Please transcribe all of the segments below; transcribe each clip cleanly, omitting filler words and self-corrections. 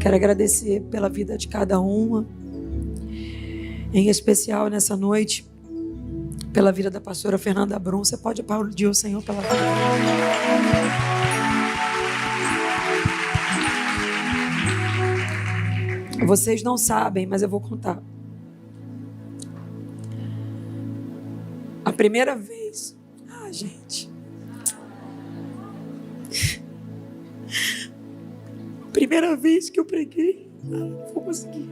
Quero agradecer pela vida de cada uma, em especial nessa noite, pela vida da pastora Fernanda Brum. Você pode aplaudir o Senhor pela vida dela. Vocês não sabem, mas eu vou contar. A primeira vez... gente... Primeira vez que eu preguei, não vou conseguir.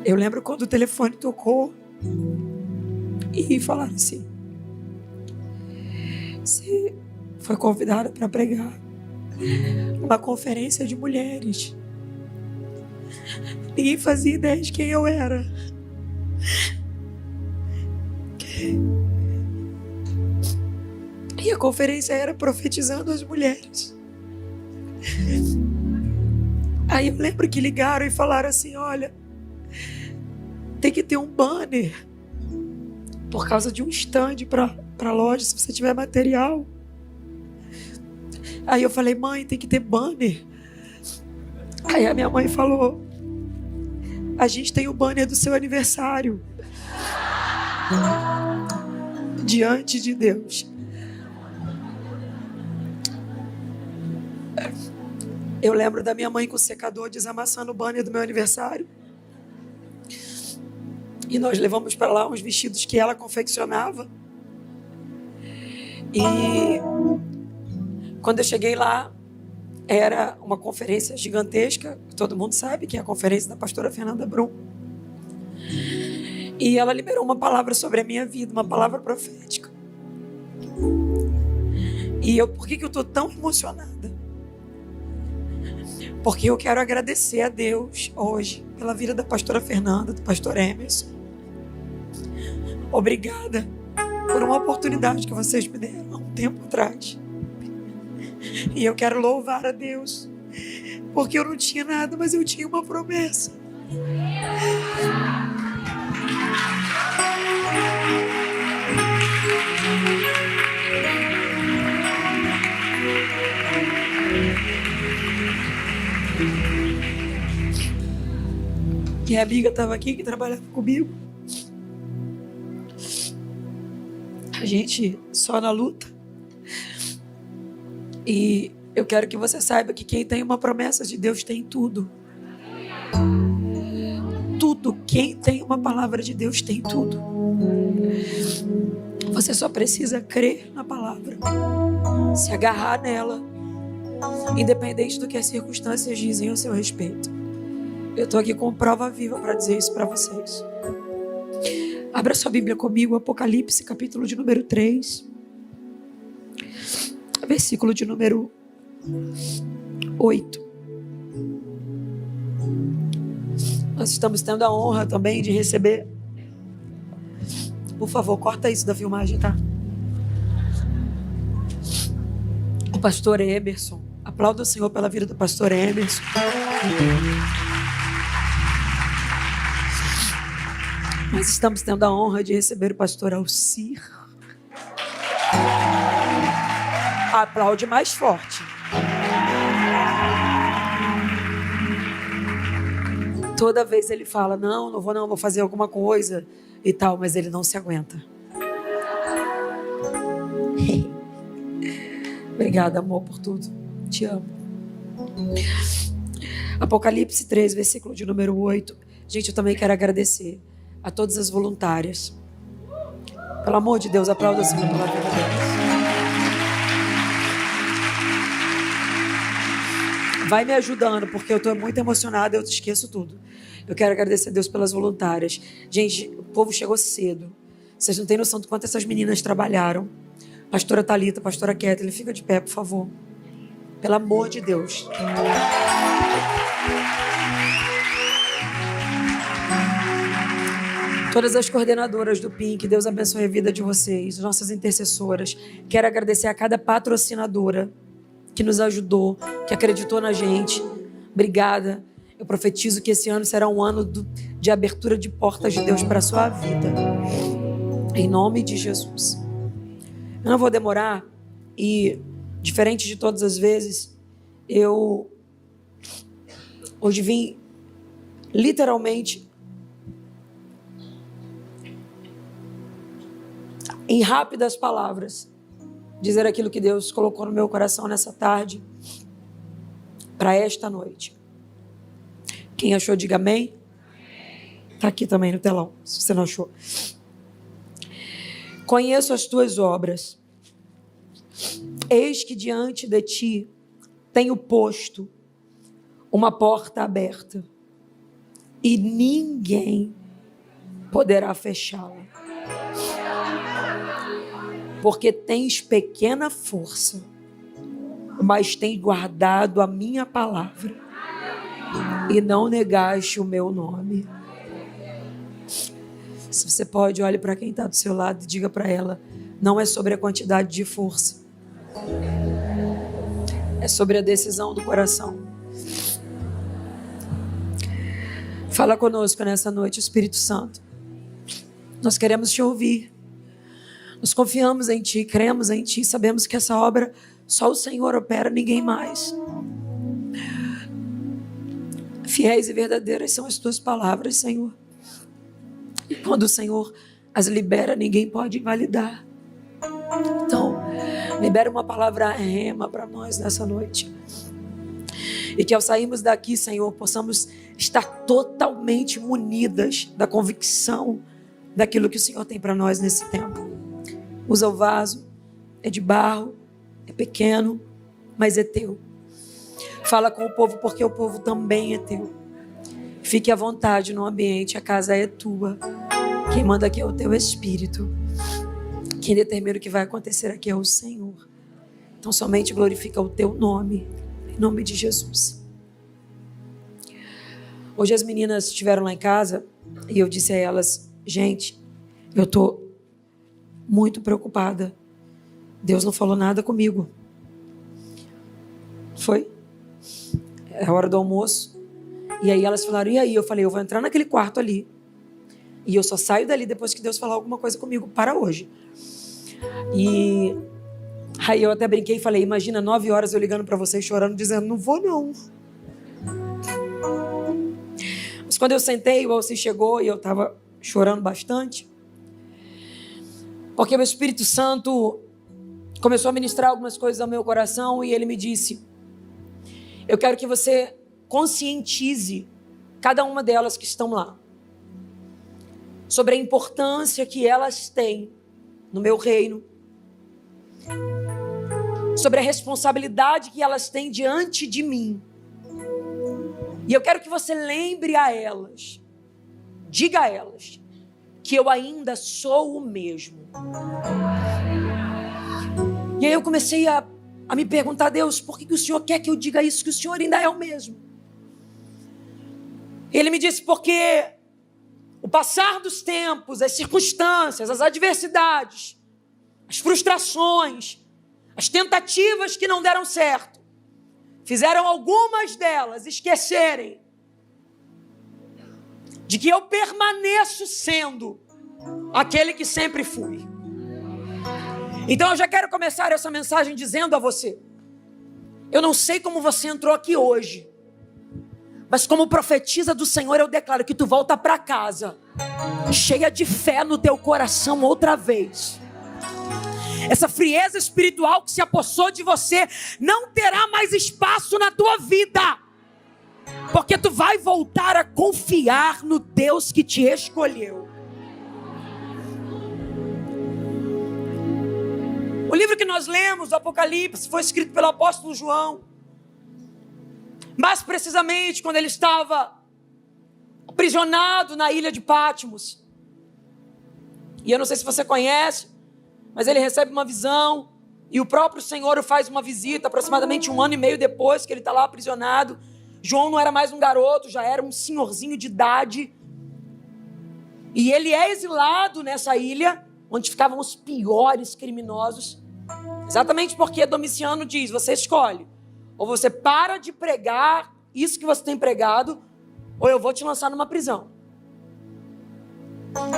Eu lembro quando o telefone tocou e falaram assim: você foi convidada para pregar numa conferência de mulheres. Ninguém fazia ideia de quem eu era. E a conferência era profetizando as mulheres. Aí eu lembro que ligaram e falaram assim: olha, tem que ter um banner por causa de um stand para loja, se você tiver material. Aí eu falei: mãe, tem que ter banner. Aí a minha mãe falou: a gente tem o banner do seu aniversário. Diante de Deus. Eu lembro da minha mãe com o secador desamassando o banner do meu aniversário. E nós levamos para lá uns vestidos que ela confeccionava. E quando eu cheguei lá, era uma conferência gigantesca, todo mundo sabe que é a conferência da pastora Fernanda Brum. E ela liberou uma palavra sobre a minha vida, uma palavra profética. E por que eu estou tão emocionada? Porque eu quero agradecer a Deus hoje pela vida da pastora Fernanda, do pastor Emerson. Obrigada por uma oportunidade que vocês me deram há um tempo atrás. E eu quero louvar a Deus, porque eu não tinha nada, mas eu tinha uma promessa. Minha amiga estava aqui, que trabalhava comigo. A gente só na luta. E eu quero que você saiba que quem tem uma promessa de Deus tem tudo. Tudo. Quem tem uma palavra de Deus tem tudo. Você só precisa crer na palavra, se agarrar nela, independente do que as circunstâncias dizem a seu respeito. Eu estou aqui com prova viva para dizer isso para vocês. Abra sua Bíblia comigo, Apocalipse, capítulo de número 3, versículo de número 8. Nós estamos tendo a honra também de receber. Por favor, corta isso da filmagem, tá? O pastor Emerson. Aplauda o Senhor pela vida do pastor Emerson. Nós estamos tendo a honra de receber o pastor Alcir. Aplaude mais forte. Toda vez ele fala: não vou fazer alguma coisa e tal, mas ele não se aguenta. Obrigada, amor, por tudo. Te amo. Apocalipse 3, versículo de número 8. Gente, eu também quero agradecer a todas as voluntárias. Pelo amor de Deus, aplauda o Senhor pela vida delas. Vai me ajudando, porque eu estou muito emocionada, eu esqueço tudo. Eu quero agradecer a Deus pelas voluntárias. Gente, o povo chegou cedo. Vocês não têm noção de quanto essas meninas trabalharam. Pastora Thalita, pastora Kathleen, fica de pé, por favor. Pelo amor de Deus. Todas as coordenadoras do PINC, Deus abençoe a vida de vocês, nossas intercessoras. Quero agradecer a cada patrocinadora que nos ajudou, que acreditou na gente. Obrigada. Eu profetizo que esse ano será um ano de abertura de portas de Deus para a sua vida. Em nome de Jesus. Eu não vou demorar e Diferente de todas as vezes, eu hoje vim literalmente em rápidas palavras dizer aquilo que Deus colocou no meu coração nessa tarde para esta noite. Quem achou, diga amém. Está aqui também no telão, se você não achou. Conheço as tuas obras. Eis que diante de ti tenho posto uma porta aberta e ninguém poderá fechá-la. Porque tens pequena força, mas tens guardado a minha palavra e não negaste o meu nome. Se você pode, olhe para quem está do seu lado e diga para ela: não é sobre a quantidade de força, é sobre a decisão do coração. Fala conosco nessa noite, Espírito Santo. Nós queremos te ouvir. Nós confiamos em ti, cremos em ti, sabemos que essa obra só o Senhor opera, ninguém mais. Fiéis e verdadeiras são as tuas palavras, Senhor. E quando o Senhor as libera, ninguém pode invalidar. Então, libera uma palavra rema para nós nessa noite. E que ao sairmos daqui, Senhor, possamos estar totalmente munidas da convicção daquilo que o Senhor tem para nós nesse tempo. Usa o vaso, é de barro, é pequeno, mas é teu. Fala com o povo, porque o povo também é teu. Fique à vontade no ambiente, a casa é tua. Quem manda aqui é o teu Espírito. Quem determina o que vai acontecer aqui é o Senhor. Então somente glorifica o teu nome, em nome de Jesus. Hoje as meninas estiveram lá em casa e eu disse a elas: gente, eu estou muito preocupada. Deus não falou nada comigo. Foi. É a hora do almoço. E aí elas falaram: e aí? Eu falei: eu vou entrar naquele quarto ali. E eu só saio dali depois que Deus falar alguma coisa comigo para hoje. E aí eu até brinquei e falei: imagina 9 horas eu ligando para vocês chorando, dizendo: não vou não. Mas quando eu sentei, o Alci chegou e eu estava chorando bastante. Porque o Espírito Santo começou a ministrar algumas coisas ao meu coração e ele me disse: eu quero que você conscientize cada uma delas que estão lá sobre a importância que elas têm no meu reino, sobre a responsabilidade que elas têm diante de mim. E eu quero que você lembre a elas, diga a elas, que eu ainda sou o mesmo. E aí eu comecei a me perguntar: Deus, por que o Senhor quer que eu diga isso, que o Senhor ainda é o mesmo? Ele me disse: porque o passar dos tempos, as circunstâncias, as adversidades, as frustrações, as tentativas que não deram certo, fizeram algumas delas esquecerem de que eu permaneço sendo aquele que sempre fui. Então eu já quero começar essa mensagem dizendo a você: eu não sei como você entrou aqui hoje, mas como profetisa do Senhor, eu declaro que tu volta para casa cheia de fé no teu coração outra vez. Essa frieza espiritual que se apossou de você não terá mais espaço na tua vida, porque tu vai voltar a confiar no Deus que te escolheu. O livro que nós lemos, o Apocalipse, foi escrito pelo apóstolo João. Mais precisamente quando ele estava aprisionado na ilha de Patmos. E eu não sei se você conhece, mas ele recebe uma visão e o próprio Senhor o faz uma visita aproximadamente 1 ano e meio depois que ele está lá aprisionado. João não era mais um garoto, já era um senhorzinho de idade. E ele é exilado nessa ilha, onde ficavam os piores criminosos. Exatamente porque Domiciano diz: você escolhe. Ou você para de pregar isso que você tem pregado, ou eu vou te lançar numa prisão.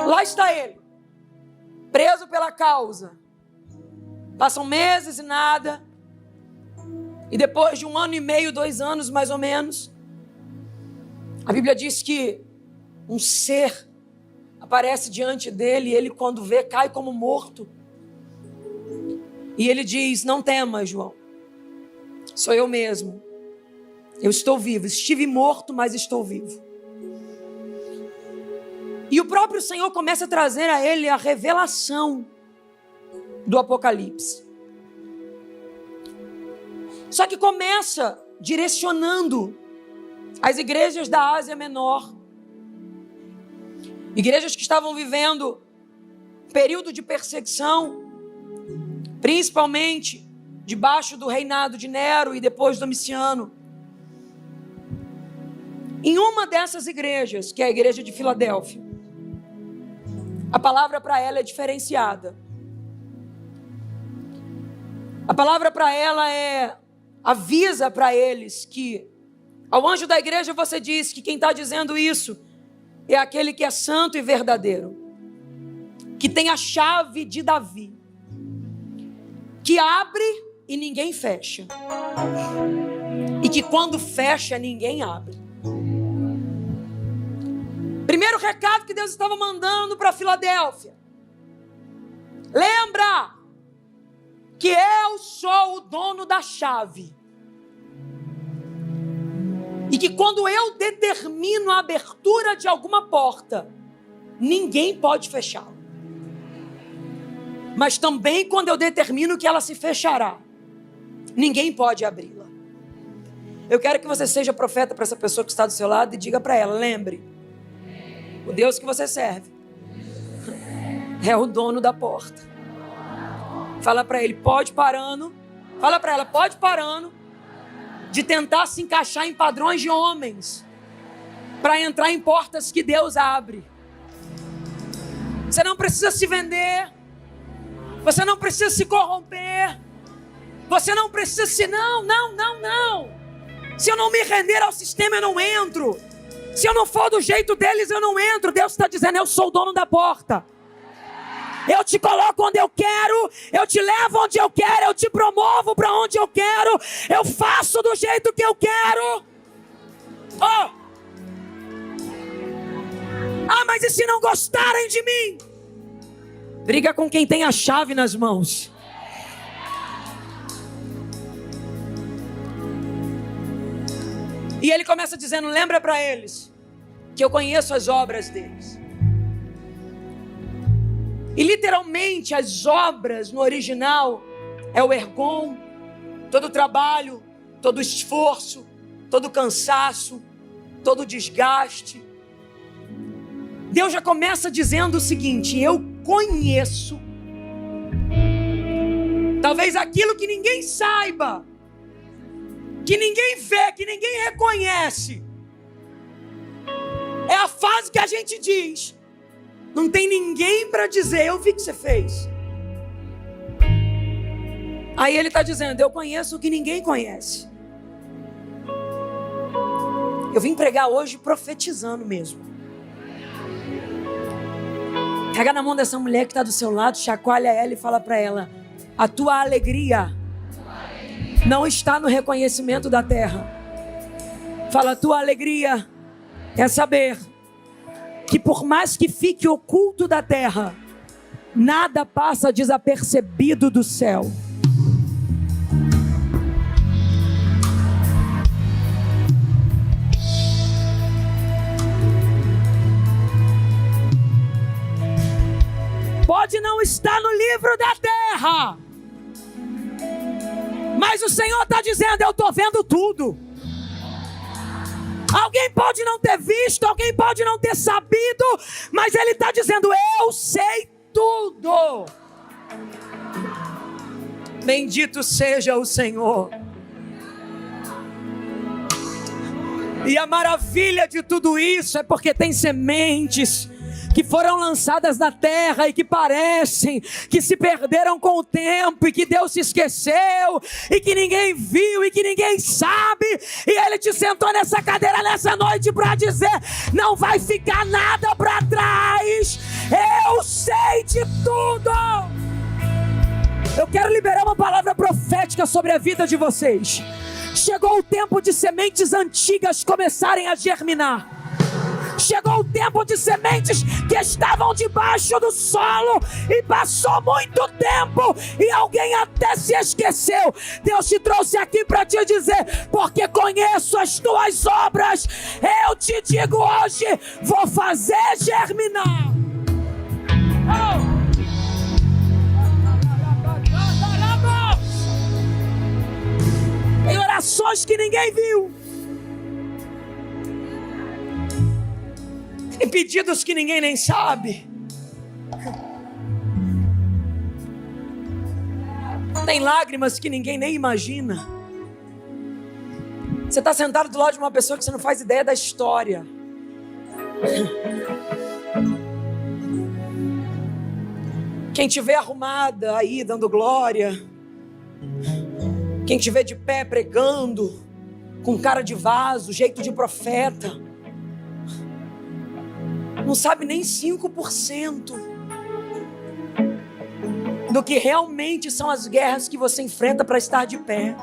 Lá está ele, preso pela causa. Passam meses e nada. E depois de 1 ano e meio, 2 anos mais ou menos, a Bíblia diz que um ser aparece diante dele, e ele, quando vê, cai como morto. E ele diz: não temas, João, sou eu mesmo. Eu estou vivo, estive morto, mas estou vivo. E o próprio Senhor começa a trazer a ele a revelação do Apocalipse. Só que começa direcionando as igrejas da Ásia Menor, igrejas que estavam vivendo um período de perseguição, principalmente debaixo do reinado de Nero e depois Domiciano. Em uma dessas igrejas, que é a igreja de Filadélfia, a palavra para ela é diferenciada. A palavra para ela avisa para eles que, ao anjo da igreja você diz que quem está dizendo isso é aquele que é santo e verdadeiro, que tem a chave de Davi, que abre e ninguém fecha, e que quando fecha ninguém abre. Primeiro recado que Deus estava mandando para Filadélfia: lembra que eu sou o dono da chave, e que quando eu determino a abertura de alguma porta, ninguém pode fechá-la. Mas também quando eu determino que ela se fechará, ninguém pode abri-la. Eu quero que você seja profeta para essa pessoa que está do seu lado e diga para ela: lembre, o Deus que você serve é o dono da porta. Fala para ele: pode parando. Fala para ela: pode parando de tentar se encaixar em padrões de homens para entrar em portas que Deus abre. Você não precisa se vender, você não precisa se corromper, você não precisa se... Não. Se eu não me render ao sistema, eu não entro. Se eu não for do jeito deles, eu não entro. Deus está dizendo: eu sou o dono da porta. Eu te coloco onde eu quero, eu te levo onde eu quero, eu te promovo para onde eu quero, eu faço do jeito que eu quero. Oh! Ah, mas e se não gostarem de mim? Briga com quem tem a chave nas mãos. E ele começa dizendo: lembra para eles que eu conheço as obras deles. E literalmente as obras no original é o ergon, todo o trabalho, todo o esforço, todo o cansaço, todo o desgaste. Deus já começa dizendo o seguinte: eu conheço. Talvez aquilo que ninguém saiba, que ninguém vê, que ninguém reconhece, é a fase que a gente diz: não tem ninguém para dizer, eu vi que você fez. Aí ele está dizendo: eu conheço o que ninguém conhece. Eu vim pregar hoje profetizando mesmo. Pega na mão dessa mulher que está do seu lado, chacoalha ela e fala para ela: a tua alegria não está no reconhecimento da terra. Fala: a tua alegria é saber que por mais que fique oculto da terra, nada passa desapercebido do céu. Pode não estar no livro da terra, mas o Senhor está dizendo: eu estou vendo tudo. Alguém pode não ter visto, alguém pode não ter sabido, mas Ele está dizendo: eu sei tudo. Bendito seja o Senhor. E a maravilha de tudo isso é porque tem sementes que foram lançadas na terra e que parecem que se perderam com o tempo, e que Deus se esqueceu, e que ninguém viu, e que ninguém sabe, e Ele te sentou nessa cadeira nessa noite para dizer: não vai ficar nada para trás, eu sei de tudo. Eu quero liberar uma palavra profética sobre a vida de vocês. Chegou o tempo de sementes antigas começarem a germinar. Chegou o tempo de sementes que estavam debaixo do solo e passou muito tempo e alguém até se esqueceu. Deus te trouxe aqui para te dizer: porque conheço as tuas obras, eu te digo hoje, vou fazer germinar. Tem orações que ninguém viu. Tem pedidos que ninguém nem sabe. Tem lágrimas que ninguém nem imagina. Você está sentado do lado de uma pessoa que você não faz ideia da história. Quem te vê arrumada aí dando glória, quem te vê de pé pregando, com cara de vaso, jeito de profeta, não sabe nem 5% do que realmente são as guerras que você enfrenta para estar de pé.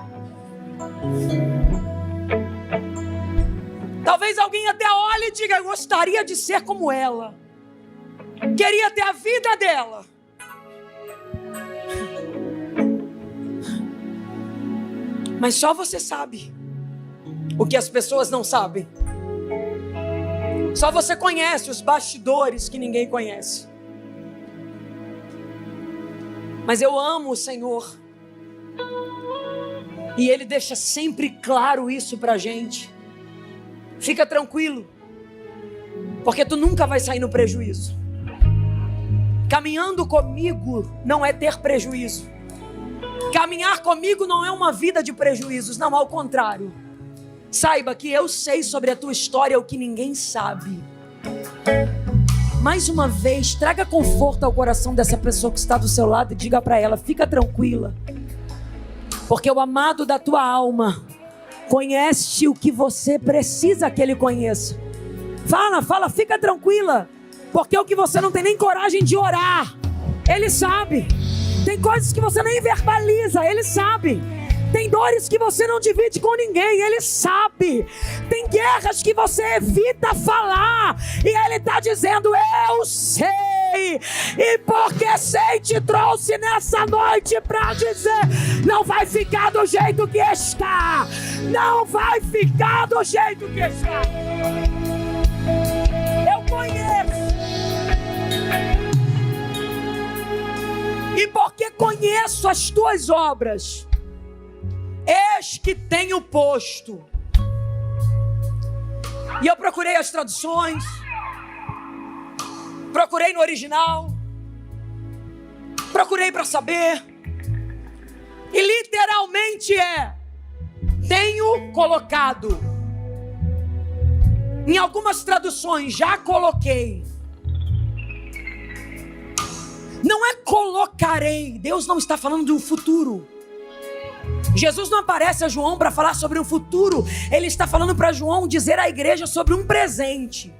Talvez alguém até olhe e diga: eu gostaria de ser como ela, queria ter a vida dela. Mas só você sabe o que as pessoas não sabem. Só você conhece os bastidores que ninguém conhece. Mas eu amo o Senhor. E Ele deixa sempre claro isso pra gente. Fica tranquilo, porque tu nunca vai sair no prejuízo. Caminhando comigo não é ter prejuízo. Caminhar comigo não é uma vida de prejuízos, não, ao contrário. Saiba que eu sei sobre a tua história o que ninguém sabe. Mais uma vez, traga conforto ao coração dessa pessoa que está do seu lado e diga para ela: fica tranquila, porque o amado da tua alma conhece o que você precisa que ele conheça. Fala, fica tranquila, porque o que você não tem nem coragem de orar, ele sabe. Tem coisas que você nem verbaliza, ele sabe. Tem dores que você não divide com ninguém, ele sabe. Tem guerras que você evita falar, e ele está dizendo: eu sei. E porque sei, te trouxe nessa noite para dizer: não vai ficar do jeito que está. Não vai ficar do jeito que está. Eu conheço. E porque conheço as tuas obras, eis que tenho posto. E eu procurei as traduções, procurei no original, procurei para saber, e literalmente tenho colocado. Em algumas traduções já coloquei. Não é colocarei. Deus não está falando de um futuro. Jesus não aparece a João para falar sobre um futuro. Ele está falando para João dizer à igreja sobre um presente.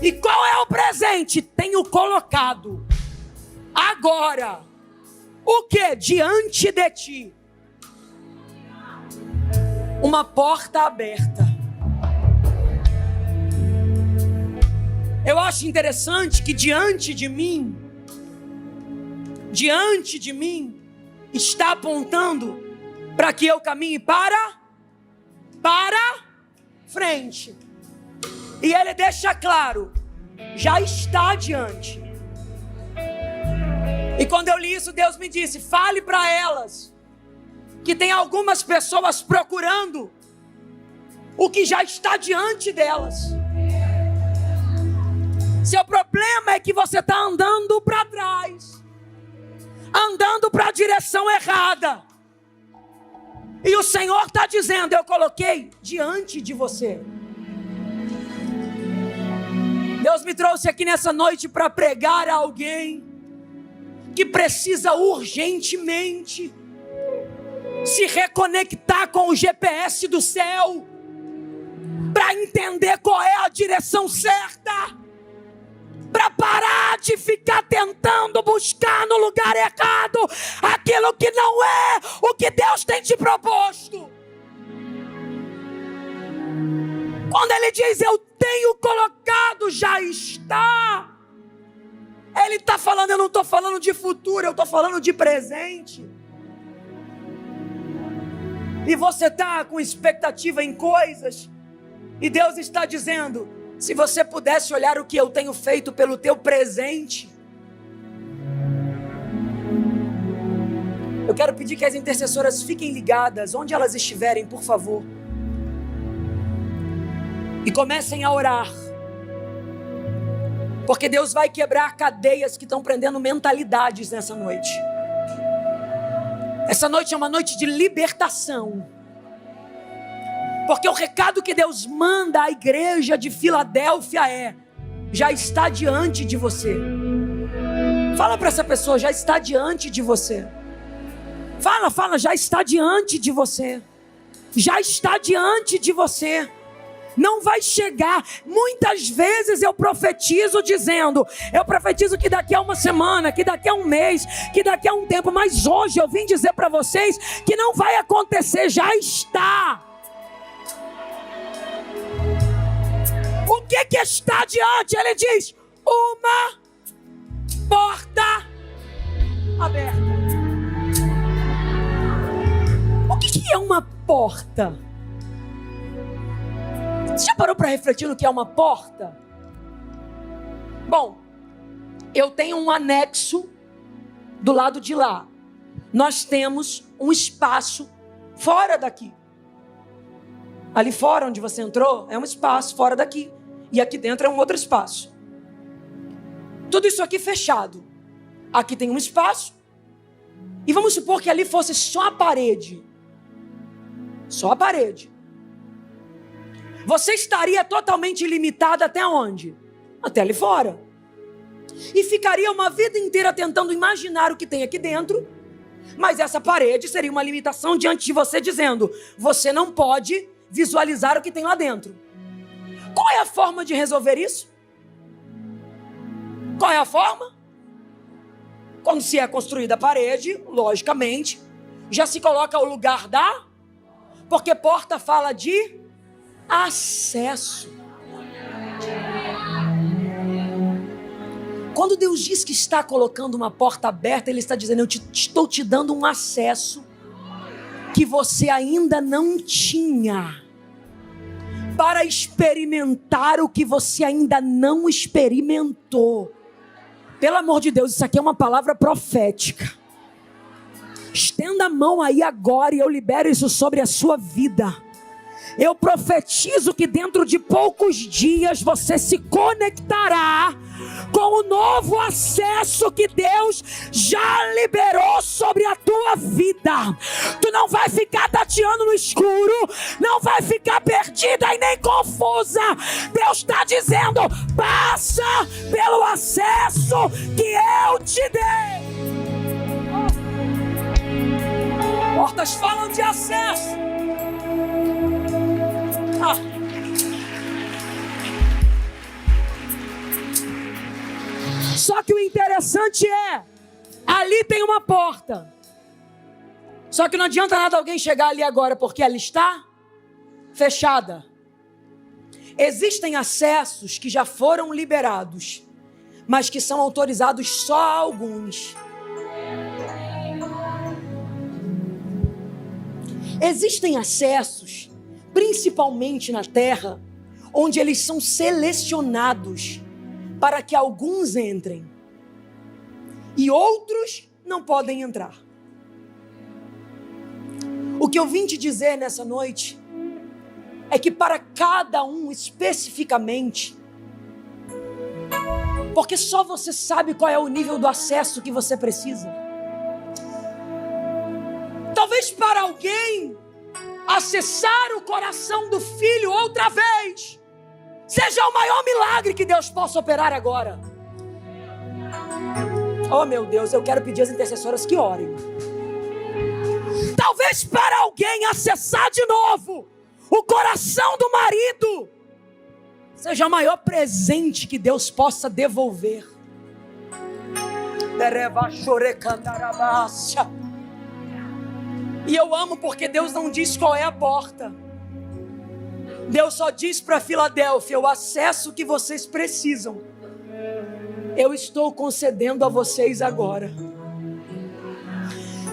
E qual é o presente? Tenho colocado agora o que? Diante de ti uma porta aberta. Eu acho interessante que diante de mim está apontando para que eu caminhe para frente. E ele deixa claro: já está diante. E quando eu li isso, Deus me disse: fale para elas que tem algumas pessoas procurando o que já está diante delas. Seu problema é que você está andando para trás, andando para a direção errada. E o Senhor está dizendo: eu coloquei diante de você. Deus me trouxe aqui nessa noite para pregar a alguém que precisa urgentemente se reconectar com o GPS do céu, para entender qual é a direção certa, para parar de ficar tentando buscar no lugar errado aquilo que não é o que Deus tem te proposto. Quando ele diz eu tenho colocado, já está. Ele está falando, eu não estou falando de futuro, eu estou falando de presente. E você está com expectativa em coisas, e Deus está dizendo, se você pudesse olhar o que eu tenho feito pelo teu presente. Eu quero pedir que as intercessoras fiquem ligadas, onde elas estiverem, por favor. E comecem a orar. Porque Deus vai quebrar cadeias que estão prendendo mentalidades nessa noite. Essa noite é uma noite de libertação. Porque o recado que Deus manda à igreja de Filadélfia é: já está diante de você. Fala para essa pessoa, já está diante de você. Fala, já está diante de você. Já está diante de você. Não vai chegar. Muitas vezes eu profetizo dizendo, eu profetizo que daqui a uma semana, que daqui a um mês, que daqui a um tempo, mas hoje eu vim dizer para vocês que não vai acontecer, já está. O que está diante? Ele diz, uma porta aberta. O que é uma porta? Você já parou para refletir no que é uma porta? Bom, eu tenho um anexo do lado de lá. Nós temos um espaço fora daqui. Ali fora onde você entrou é um espaço fora daqui. E aqui dentro é um outro espaço. Tudo isso aqui fechado. Aqui tem um espaço. E vamos supor que ali fosse só a parede. Só a parede. Você estaria totalmente limitado até onde? Até ali fora. E ficaria uma vida inteira tentando imaginar o que tem aqui dentro. Mas essa parede seria uma limitação diante de você, dizendo: você não pode visualizar o que tem lá dentro. Qual é a forma de resolver isso? Qual é a forma? Quando se é construída a parede, logicamente, já se coloca o lugar da... Porque porta fala de acesso. Quando Deus diz que está colocando uma porta aberta, Ele está dizendo: eu estou te dando um acesso que você ainda não tinha, para experimentar o que você ainda não experimentou. Pelo amor de Deus, isso aqui é uma palavra profética. Estenda a mão aí agora e eu libero isso sobre a sua vida. Eu profetizo que dentro de poucos dias você se conectará com o novo acesso que Deus já liberou sobre a tua vida. Tu não vai ficar tateando no escuro, não vai ficar perdida e nem confusa. Deus está dizendo: passa pelo acesso que eu te dei. Portas falam de acesso. Só que o interessante é, ali tem uma porta. Só que não adianta nada alguém chegar ali agora, porque ela está fechada. Existem acessos que já foram liberados, mas que são autorizados só a alguns. Existem acessos, principalmente na terra, onde eles são selecionados para que alguns entrem e outros não podem entrar. O que eu vim te dizer nessa noite é que para cada um especificamente, porque só você sabe qual é o nível do acesso que você precisa. Talvez para alguém acessar o coração do filho outra vez seja o maior milagre que Deus possa operar agora. Oh meu Deus, eu quero pedir às intercessoras que orem. Talvez para alguém acessar de novo o coração do marido seja o maior presente que Deus possa devolver. E eu amo porque Deus não diz qual é a porta. Deus só diz para Filadélfia: o acesso que vocês precisam, eu estou concedendo a vocês agora.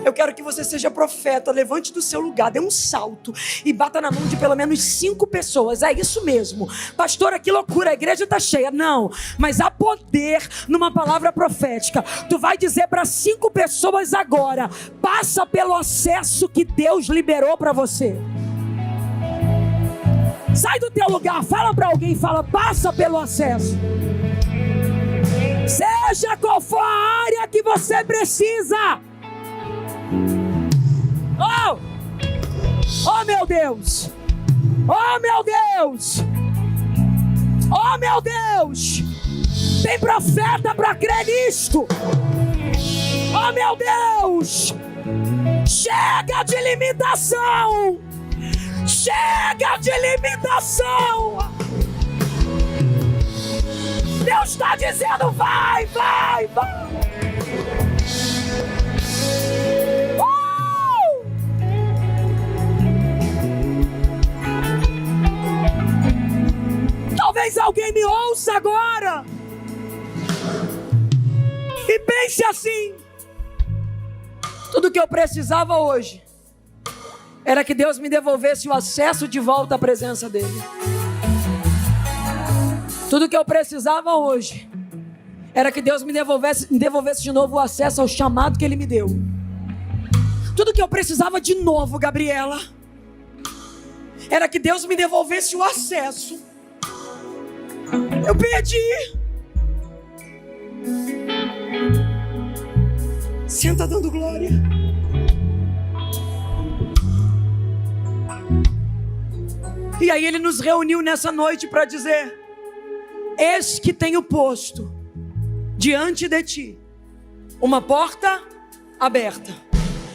Eu quero que você seja profeta. Levante do seu lugar, dê um salto e bata na mão de pelo menos 5 pessoas. É isso mesmo. Pastora, que loucura, a igreja está cheia. Não, mas há poder numa palavra profética. Tu vai dizer para 5 pessoas agora: passa pelo acesso que Deus liberou para você. Sai do teu lugar, fala para alguém, fala: passa pelo acesso. Seja qual for a área que você precisa. Oh meu Deus, oh meu Deus, oh meu Deus, tem profeta para crer nisto. Oh meu Deus, chega de limitação, chega de limitação. Deus está dizendo: vai, vai, vai. Talvez alguém me ouça agora e pense assim: tudo que eu precisava hoje era que Deus me devolvesse o acesso de volta à presença dele. Tudo que eu precisava hoje era que Deus me devolvesse de novo o acesso ao chamado que Ele me deu. Tudo que eu precisava de novo, Gabriela, era que Deus me devolvesse o acesso. Eu pedi. Senta dando glória. E aí Ele nos reuniu nessa noite para dizer: eis que tenho posto diante de ti uma porta aberta.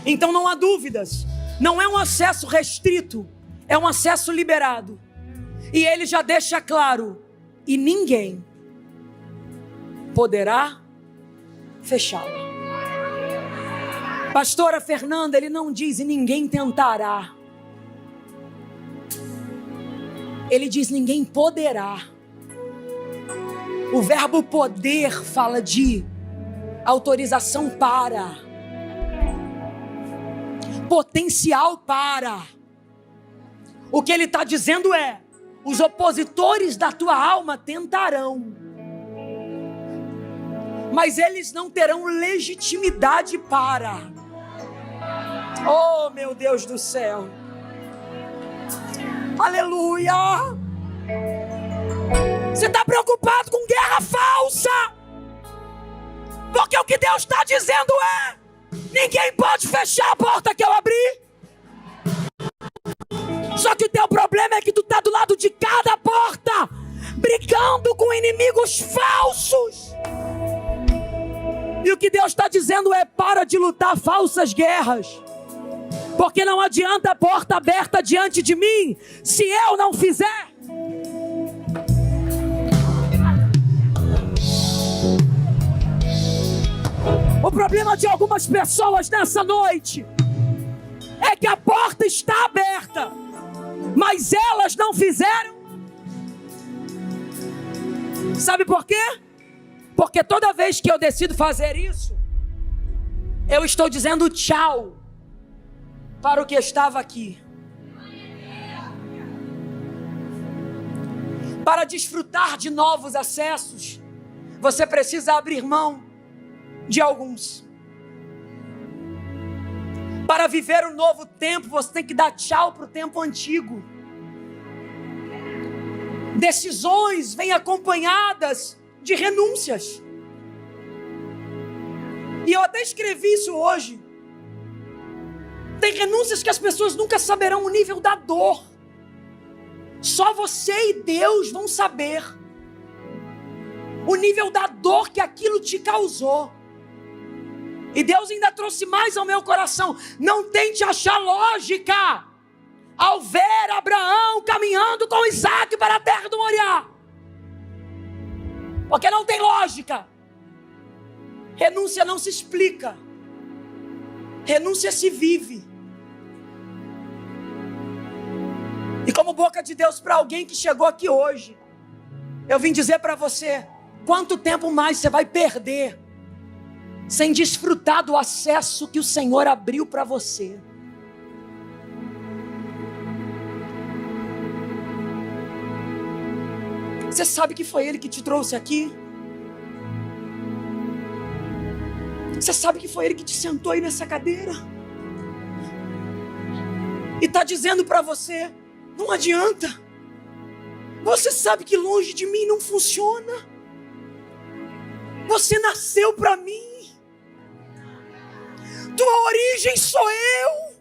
Então não há dúvidas, não é um acesso restrito, é um acesso liberado. E Ele já deixa claro: e ninguém poderá fechá-la. Pastora Fernanda, Ele não diz e ninguém tentará. Ele diz: ninguém poderá. O verbo poder fala de autorização para, potencial para. O que Ele está dizendo é: os opositores da tua alma tentarão, mas eles não terão legitimidade para. Oh meu Deus do céu, aleluia. Você está preocupado com guerra falsa, porque o que Deus está dizendo é: ninguém pode fechar a porta que eu abri. Só que o teu problema é que tu está do lado de cada porta, brigando com inimigos falsos. E o que Deus está dizendo é: para de lutar falsas guerras, porque não adianta a porta aberta diante de mim se eu não fizer. O problema de algumas pessoas nessa noite é que a porta está aberta, mas elas não fizeram. Sabe por quê? Porque toda vez que eu decido fazer isso, eu estou dizendo tchau para o que estava aqui. Para desfrutar de novos acessos, você precisa abrir mão de alguns. Para viver o novo tempo, você tem que dar tchau para o tempo antigo. Decisões vêm acompanhadas de renúncias. E eu até escrevi isso hoje. Tem renúncias que as pessoas nunca saberão o nível da dor. Só você e Deus vão saber o nível da dor que aquilo te causou. E Deus ainda trouxe mais ao meu coração: não tente achar lógica ao ver Abraão caminhando com Isaac para a terra do Moriá, porque não tem lógica. Renúncia não se explica, renúncia se vive. E como boca de Deus para alguém que chegou aqui hoje, eu vim dizer para você: quanto tempo mais você vai perder sem desfrutar do acesso que o Senhor abriu para você? Você sabe que foi Ele que te trouxe aqui? Você sabe que foi Ele que te sentou aí nessa cadeira? E está dizendo para você: não adianta. Você sabe que longe de mim não funciona. Você nasceu para mim. Tua origem sou eu.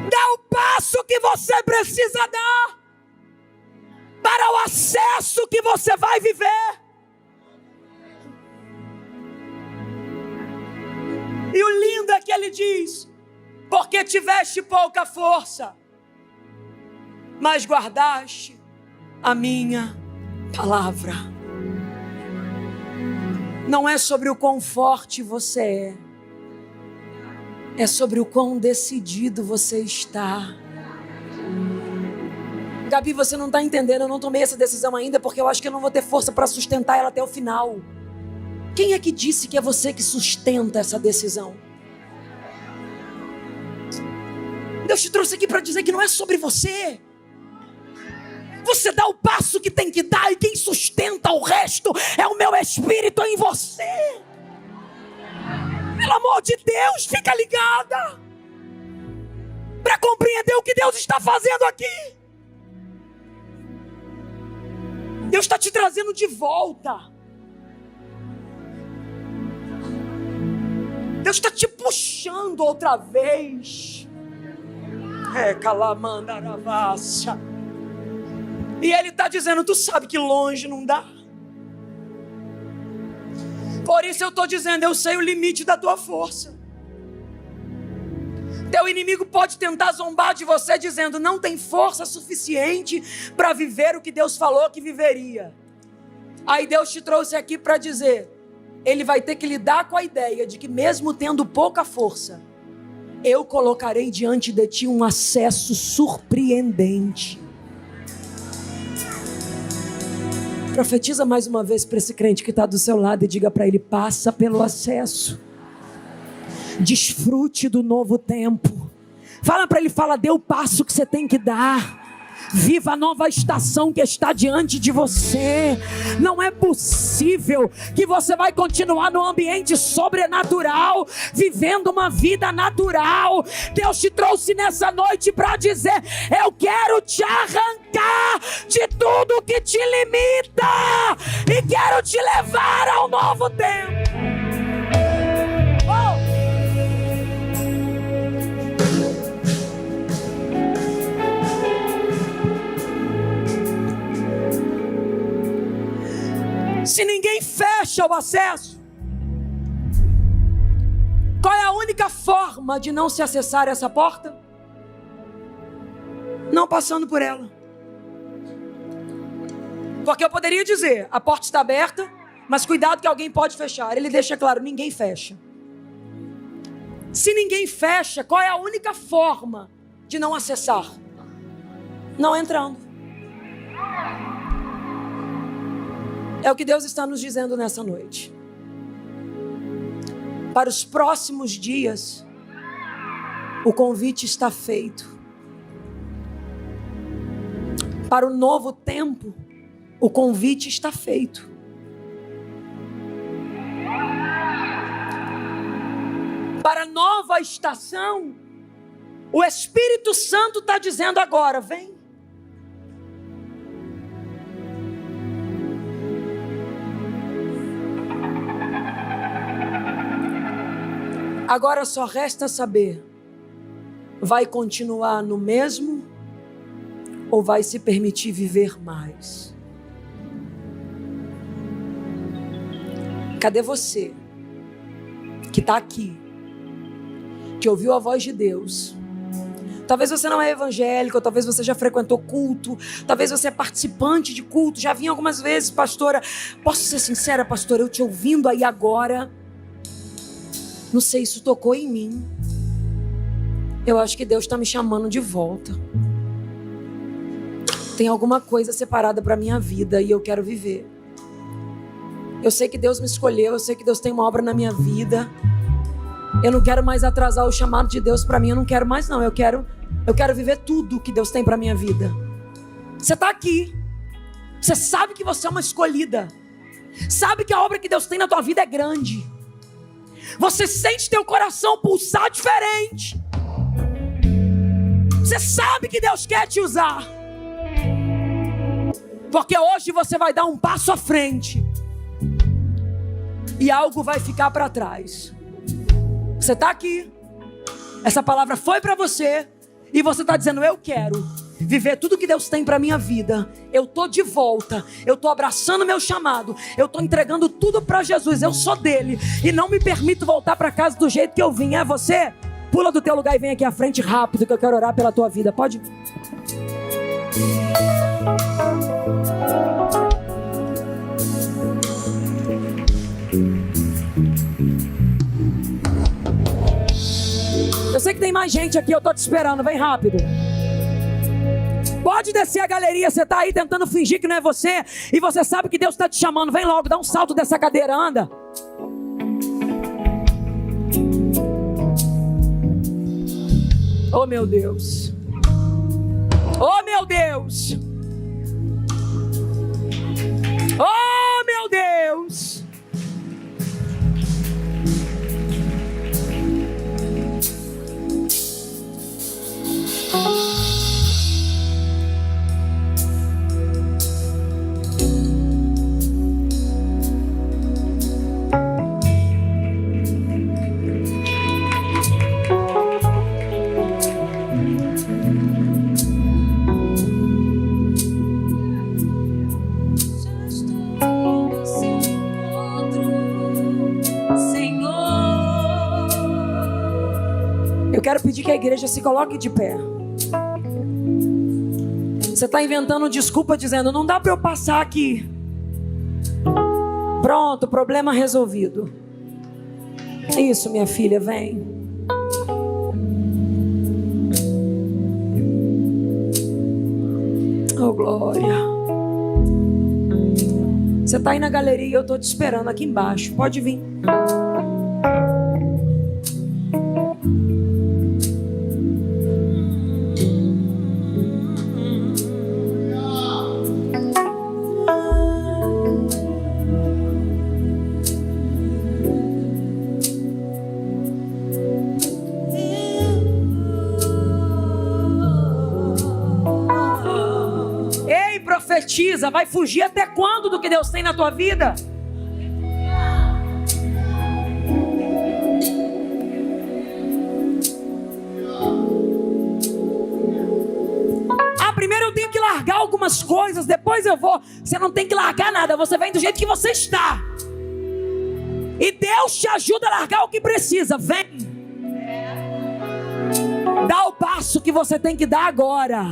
Dá o passo que você precisa dar para o acesso que você vai viver. E o lindo é que ele diz: porque tiveste pouca força, mas guardaste a minha palavra. Não é sobre o quão forte você é sobre o quão decidido você está. Gabi, você não está entendendo, eu não tomei essa decisão ainda porque eu acho que eu não vou ter força para sustentar ela até o final. Quem é que disse que é você que sustenta essa decisão? Deus te trouxe aqui para dizer que não é sobre você. Você dá o passo que tem que dar, e quem sustenta o resto é o meu Espírito em você. Pelo amor de Deus, fica ligada para compreender o que Deus está fazendo aqui. Deus está te trazendo de volta. Deus está te puxando outra vez. Calamandaravassia. E Ele está dizendo: tu sabe que longe não dá. Por isso eu estou dizendo: eu sei o limite da tua força. Teu inimigo pode tentar zombar de você dizendo: não tem força suficiente para viver o que Deus falou que viveria. Aí Deus te trouxe aqui para dizer: Ele vai ter que lidar com a ideia de que mesmo tendo pouca força, eu colocarei diante de ti um acesso surpreendente. Profetiza mais uma vez para esse crente que está do seu lado e diga para ele: passa pelo acesso. Desfrute do novo tempo. Fala para ele, dê o passo que você tem que dar. Viva a nova estação que está diante de você. Não é possível que você vai continuar no ambiente sobrenatural, vivendo uma vida natural. Deus te trouxe nessa noite para dizer: eu quero te arrancar de tudo que te limita e quero te levar ao novo tempo. Se ninguém fecha o acesso, qual é a única forma de não se acessar essa porta? Não passando por ela. Porque eu poderia dizer: a porta está aberta, mas cuidado que alguém pode fechar. Ele deixa claro: ninguém fecha. Se ninguém fecha, qual é a única forma de não acessar? Não entrando. É o que Deus está nos dizendo nessa noite. Para os próximos dias, o convite está feito. Para o novo tempo, o convite está feito. Para a nova estação, o Espírito Santo está dizendo agora: vem. Agora só resta saber: vai continuar no mesmo ou vai se permitir viver mais? Cadê você que está aqui, que ouviu a voz de Deus? Talvez você não é evangélico, talvez você já frequentou culto, talvez você é participante de culto, já vim algumas vezes, pastora. Posso ser sincera, pastora, eu te ouvindo aí agora, Não sei, isso tocou em mim. Eu acho que Deus está me chamando de volta. Tem alguma coisa separada para minha vida e eu quero viver. Eu sei que Deus me escolheu, eu sei que Deus tem uma obra na minha vida. Eu não quero mais atrasar o chamado de Deus para mim, eu não quero mais não. Eu quero viver tudo que Deus tem para minha vida. Você está aqui. Você sabe que você é uma escolhida. Sabe que a obra que Deus tem na tua vida é grande. Você sente teu coração pulsar diferente. Você sabe que Deus quer te usar. Porque hoje você vai dar um passo à frente. E algo vai ficar para trás. Você está aqui. Essa palavra foi para você. E você está dizendo, eu quero viver tudo que Deus tem para a minha vida. Eu estou de volta. Eu estou abraçando meu chamado. Eu estou entregando tudo para Jesus. Eu sou dele. E não me permito voltar para casa do jeito que eu vim. É você? Pula do teu lugar e vem aqui à frente rápido, que eu quero orar pela tua vida. Pode? Eu sei que tem mais gente aqui, eu tô te esperando, vem rápido. Pode descer a galeria, você tá aí tentando fingir que não é você, e você sabe que Deus está te chamando, vem logo, dá um salto dessa cadeira, anda. Oh meu Deus. Oh meu Deus. Oh meu Deus. Eu quero pedir que a igreja se coloque de pé. Você está inventando desculpa dizendo, não dá para eu passar aqui. Pronto, problema resolvido. Isso, minha filha, vem. Oh, glória. Você está aí na galeria e eu estou te esperando aqui embaixo. Pode vir. Profetiza, vai fugir até quando do que Deus tem na tua vida? Primeiro eu tenho que largar algumas coisas, depois eu vou. Você não tem que largar nada, você vem do jeito que você está. E Deus te ajuda a largar o que precisa, vem. Dá o passo que você tem que dar agora.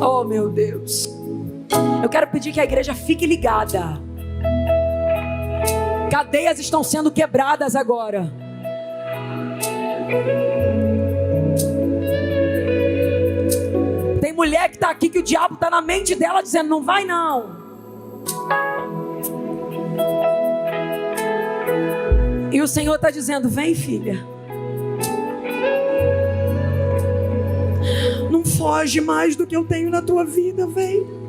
Oh meu Deus. Eu quero pedir que a igreja fique ligada. Cadeias estão sendo quebradas agora. Tem mulher que está aqui que o diabo está na mente dela dizendo, não vai não. E o Senhor está dizendo, vem filha. Não foge mais do que eu tenho na tua vida, vem.